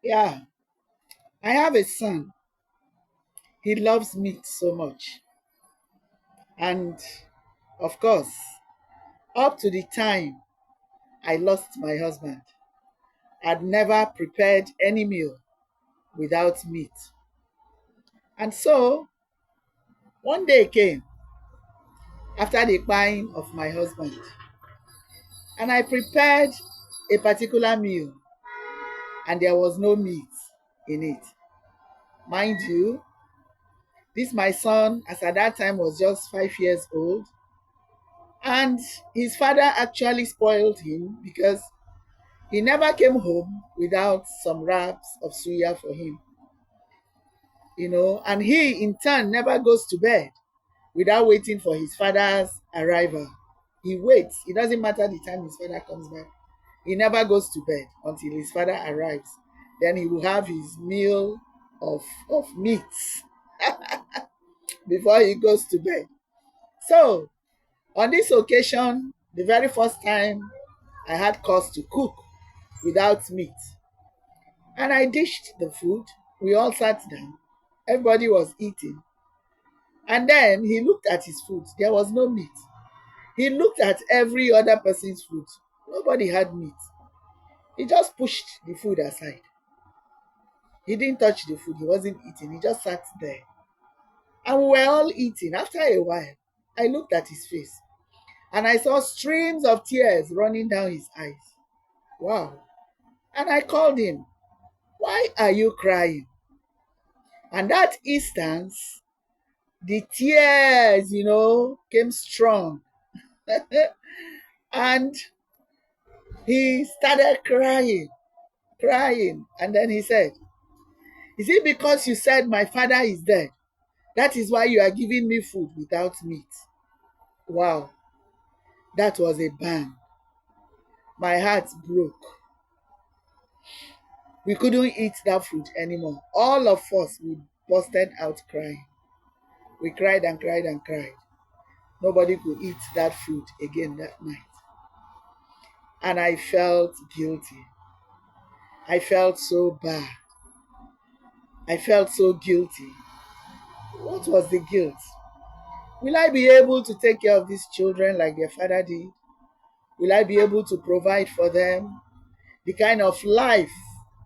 Yeah, I have a son. He loves meat so much. And of course, up to the time I lost my husband, I'd never prepared any meal without meat. And so one day came after the dying of my husband, and I prepared a particular meal, and there was no meat in it. Mind you, this my son, as at that time was just 5 years old, and his father actually spoiled him because he never came home without some wraps of suya for him, and he in turn never goes to bed without waiting for his father's arrival. He waits. It doesn't matter the time his father comes back. He never goes to bed until his father arrives. Then he will have his meal of meats before he goes to bed. So, on this occasion, the very first time I had cause to cook without meat, and I dished the food. We all sat down. Everybody was eating. And then he looked at his food. There was no meat. He looked at every other person's food. Nobody had meat. He just pushed the food aside. He didn't touch the food. He wasn't eating. He just sat there. And we were all eating. After a while, I looked at his face and I saw streams of tears running down his eyes. Wow. And I called him, "Why are you crying?" And that instance, the tears, came strong. And he started crying, crying. And then he said, "Is it because you said my father is dead? That is why you are giving me food without meat?" Wow, that was a bang. My heart broke. We couldn't eat that food anymore. All of us, we busted out crying. We cried and cried and cried. Nobody could eat that food again that night. And I felt guilty. I felt so bad. I felt so guilty. What was the guilt? Will I be able to take care of these children like their father did? Will I be able to provide for them the kind of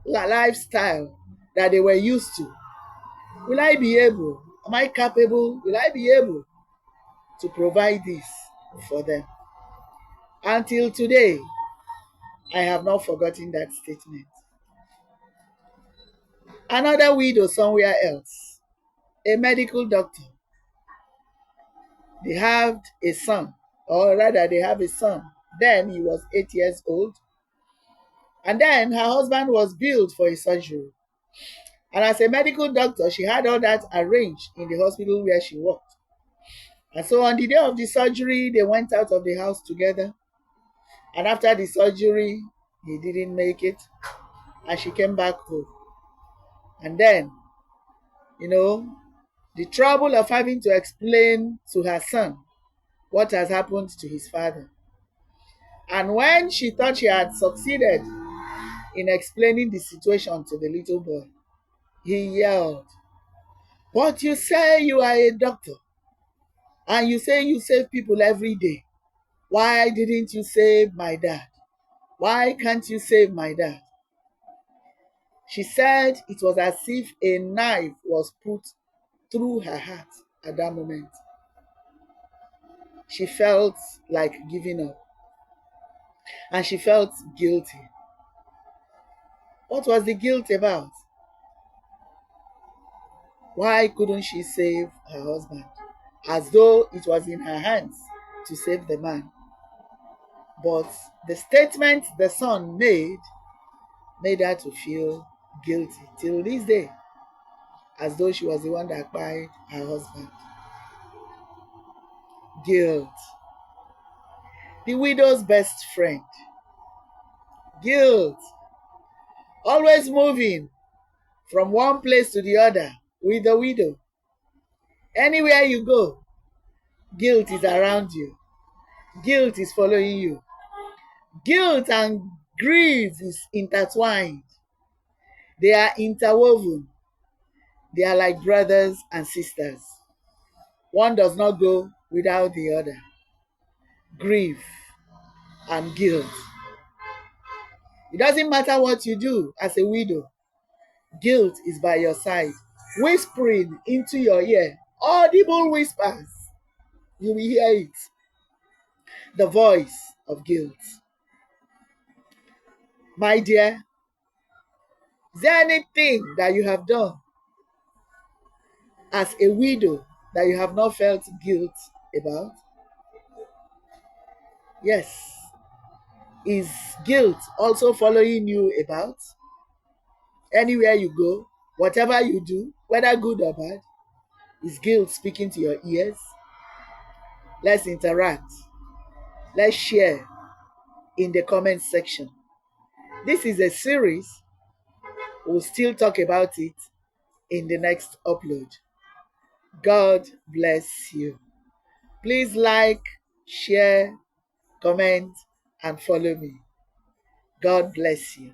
lifestyle that they were used to? Will I be able? Am I capable? Will I be able to provide this for them? Until today, I have not forgotten that statement. Another widow somewhere else, a medical doctor, they had a son, or rather, they have a son. Then he was 8 years old. And then her husband was billed for a surgery. And as a medical doctor, she had all that arranged in the hospital where she worked. And so on the day of the surgery, they went out of the house together. And after the surgery, he didn't make it. And she came back home. And then, you know, the trouble of having to explain to her son what has happened to his father. And when she thought she had succeeded in explaining the situation to the little boy, he yelled, "But you say you are a doctor and you say you save people every day. Why didn't you save my dad? Why can't you save my dad?" She said it was as if a knife was put through her heart at that moment. She felt like giving up and she felt guilty. What was the guilt about? Why couldn't she save her husband? As though it was in her hands to save the man. But the statement the son made her to feel guilty till this day, as though she was the one that killed her husband. Guilt. The widow's best friend. Guilt. Always moving from one place to the other with the widow. Anywhere you go, guilt is around you. Guilt is following you. Guilt and grief is intertwined. They are interwoven. They are like brothers and sisters. One does not go without the other. Grief and guilt. It doesn't matter what you do as a widow, guilt is by your side, whispering into your ear, audible whispers. You will hear it. The voice of guilt. My dear, is there anything that you have done as a widow that you have not felt guilt about? Yes. Is guilt also following you about? Anywhere you go, whatever you do, whether good or bad, is guilt speaking to your ears? Let's interact. Let's share in the comment section. This is a series. We'll still talk about it in the next upload. God bless you. Please like, share, comment, and follow me. God bless you.